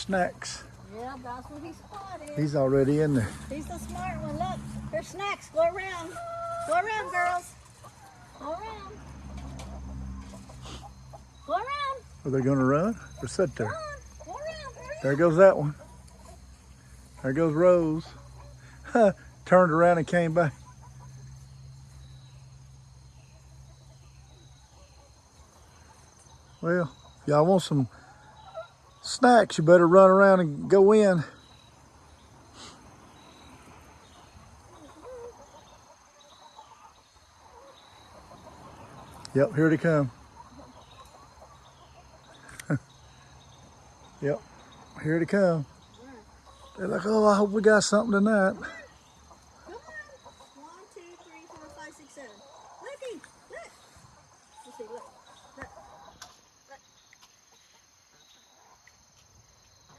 snacks. Yeah, that's what he spotted. He's already in there. He's the smart one. Look, there's snacks. Go around. Go around, girls. Go around. Go around. Are they gonna run or sit Go there? on. Go around. Hurry There up. goes that one. There goes Rose. Turned around and came back. Well, if y'all want some snacks, you better run around and go in. Yep, here they come. Yep, here they come. They're like, oh, I hope we got something tonight.